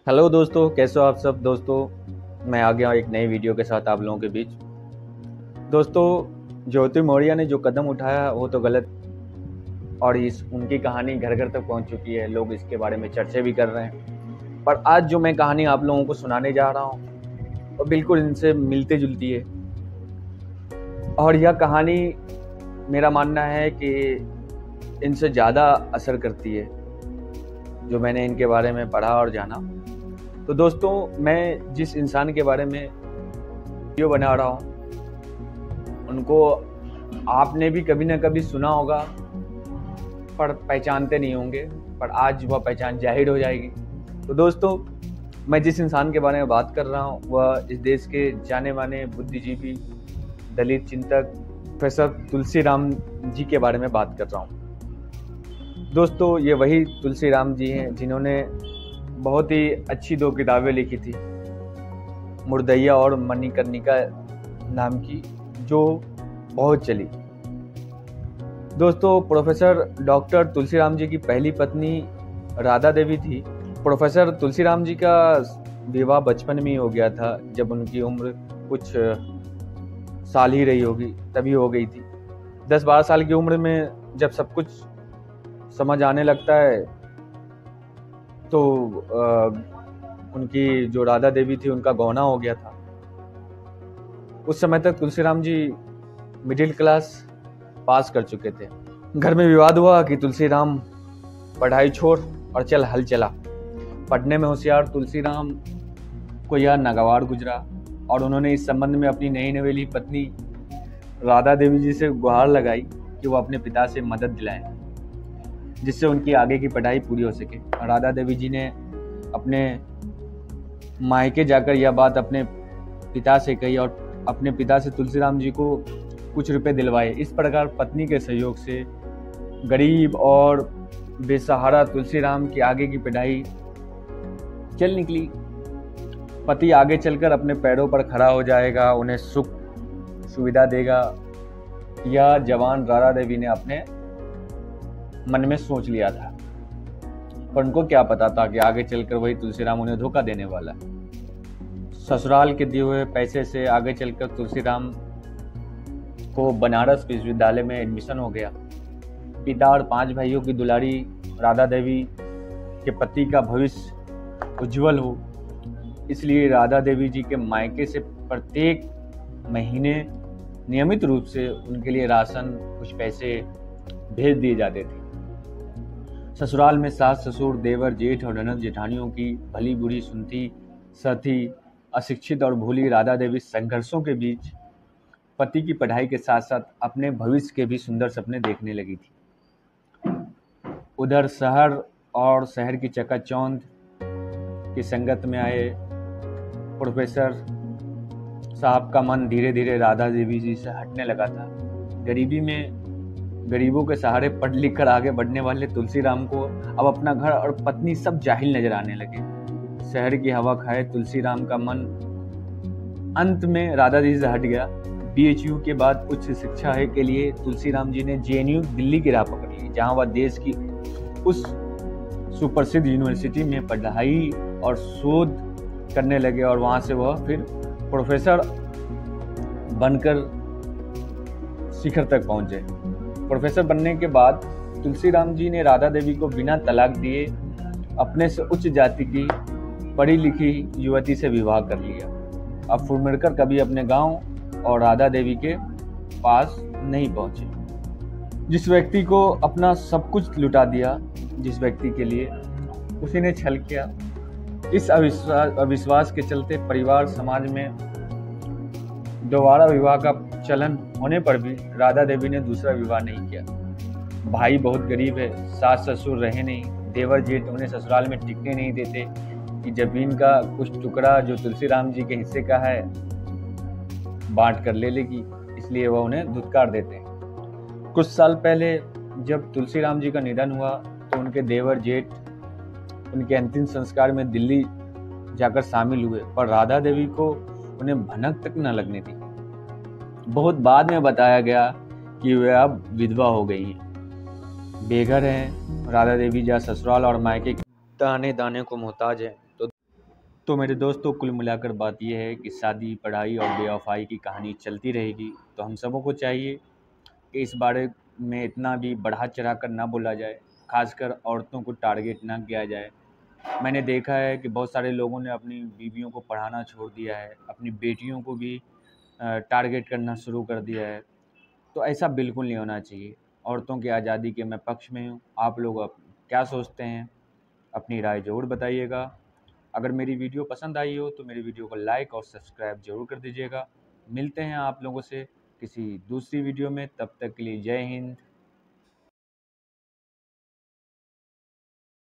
Hello दोस्तों, कैसे हो आप सब। दोस्तों मैं आ गया एक नई वीडियो के साथ आप लोगों के बीच। दोस्तों ज्योति मौर्य ने जो कदम उठाया वो तो गलत, और इस उनकी कहानी घर घर तक पहुंच चुकी है। लोग इसके बारे में चर्चा भी कर रहे हैं। पर आज जो मैं कहानी आप लोगों को सुनाने जा रहा हूँ वो बिल्कुल इनसे मिलती जुलती है। और यह कहानी मेरा मानना है कि इनसे ज़्यादा असर करती है जो मैंने इनके बारे में पढ़ा और जाना। तो दोस्तों मैं जिस इंसान के बारे में वीडियो बना रहा हूँ उनको आपने भी कभी ना कभी सुना होगा, पर पहचानते नहीं होंगे। पर आज वह पहचान जाहिर हो जाएगी। तो दोस्तों मैं जिस इंसान के बारे में बात कर रहा हूँ वह इस देश के जाने माने बुद्धिजीवी, दलित चिंतक प्रोफेसर तुलसीराम जी के बारे में बात कर रहा हूँ। दोस्तों ये वही तुलसीराम जी हैं जिन्होंने बहुत ही अच्छी दो किताबें लिखी थी, मुर्दैया और मणिकर्णिका नाम की, जो बहुत चली। दोस्तों प्रोफेसर डॉक्टर तुलसीराम जी की पहली पत्नी राधा देवी थी। प्रोफेसर तुलसीराम जी का विवाह बचपन में ही हो गया था, जब उनकी उम्र कुछ साल ही रही होगी तभी हो गई थी। 10-12 साल की उम्र में जब सब कुछ समझ आने लगता है तो उनकी जो राधा देवी थी उनका गौना हो गया था। उस समय तक तुलसीराम जी मिडिल क्लास पास कर चुके थे। घर में विवाद हुआ कि तुलसीराम पढ़ाई छोड़ और चल हल चला। पढ़ने में होशियार तुलसीराम को यह नागवार गुजरा और उन्होंने इस संबंध में अपनी नई नवेली पत्नी राधा देवी जी से गुहार लगाई कि वो अपने पिता से मदद दिलाएं जिससे उनकी आगे की पढ़ाई पूरी हो सके। राधा देवी जी ने अपने मायके जाकर यह बात अपने पिता से कही और अपने पिता से तुलसीराम जी को कुछ रुपए दिलवाए। इस प्रकार पत्नी के सहयोग से गरीब और बेसहारा तुलसीराम की आगे की पढ़ाई चल निकली। पति आगे चलकर अपने पैरों पर खड़ा हो जाएगा, उन्हें सुख सुविधा देगा, यह जवान राधा देवी ने अपने मन में सोच लिया था। पर उनको क्या पता था कि आगे चलकर वही तुलसीराम उन्हें धोखा देने वाला है। ससुराल के दिए हुए पैसे से आगे चलकर तुलसीराम को बनारस विश्वविद्यालय में एडमिशन हो गया। पिता और 5 भाइयों की दुलारी राधा देवी के पति का भविष्य उज्जवल हो, इसलिए राधा देवी जी के मायके से प्रत्येक महीने नियमित रूप से उनके लिए राशन कुछ पैसे भेज दिए जाते थे। ससुराल में सास ससुर, देवर जेठ और ननद जेठानियों की भली बुरी सुनती सहती अशिक्षित और भोली राधा देवी संघर्षों के बीच पति की पढ़ाई के साथ साथ अपने भविष्य के भी सुंदर सपने देखने लगी थी। उधर शहर और शहर की चकाचौंध की संगत में आए प्रोफेसर साहब का मन धीरे धीरे राधा देवी जी से हटने लगा था। गरीबी में गरीबों के सहारे पढ़ लिख कर आगे बढ़ने वाले तुलसीराम को अब अपना घर और पत्नी सब जाहिल नजर आने लगे। शहर की हवा खाए तुलसीराम का मन अंत में राधा जी से हट गया। BHU के बाद उच्च शिक्षा के लिए तुलसीराम जी ने JNU दिल्ली की राह पकड़ ली, जहां वह देश की उस सुप्रसिद्ध यूनिवर्सिटी में पढ़ाई और शोध करने लगे और वहां से वह फिर प्रोफेसर बनकर शिखर तक पहुंचे। प्रोफेसर बनने के बाद तुलसीराम जी ने राधा देवी को बिना तलाक दिए अपने से उच्च जाति की पढ़ी लिखी युवती से विवाह कर लिया। अब फिर मिलकर कभी अपने गांव और राधा देवी के पास नहीं पहुंचे। जिस व्यक्ति को अपना सब कुछ लुटा दिया, जिस व्यक्ति के लिए उसी ने छल किया, इस अविश्वास के चलते परिवार समाज में दोबारा विवाह का चलन होने पर भी राधा देवी ने दूसरा विवाह नहीं किया। भाई बहुत गरीब है, सास ससुर रहे नहीं, देवर जेठ उन्हें ससुराल में टिकने नहीं देते कि जमीन का कुछ टुकड़ा जो तुलसीराम जी के हिस्से का है बांट कर ले लेगी, इसलिए वह उन्हें धुतकार देते हैं। कुछ साल पहले जब तुलसीराम जी का निधन हुआ तो उनके देवर जेठ उनके अंतिम संस्कार में दिल्ली जाकर शामिल हुए, पर राधा देवी को उन्हें भनक तक न लगने दी। बहुत बाद में बताया गया कि वे अब विधवा हो गई हैं, बेघर हैं। राधा देवी जहाँ ससुराल और मायके दाने दाने को मोहताज है, तो तो मेरे दोस्तों, कुल मिलाकर बात यह है कि शादी, पढ़ाई और बेवफाई की कहानी चलती रहेगी। तो हम सबों को चाहिए कि इस बारे में इतना भी बढ़ा चढ़ा कर ना बोला जाए, खासकर औरतों को टारगेट ना किया जाए। मैंने देखा है कि बहुत सारे लोगों ने अपनी बीवियों को पढ़ाना छोड़ दिया है, अपनी बेटियों को भी टारगेट करना शुरू कर दिया है। तो ऐसा बिल्कुल नहीं होना चाहिए। औरतों की आज़ादी के मैं पक्ष में हूँ। आप लोग क्या सोचते हैं? अपनी राय ज़रूर बताइएगा। अगर मेरी वीडियो पसंद आई हो तो मेरी वीडियो को लाइक और सब्सक्राइब ज़रूर कर दीजिएगा। मिलते हैं आप लोगों से किसी दूसरी वीडियो में। तब तक के लिए जय हिंद,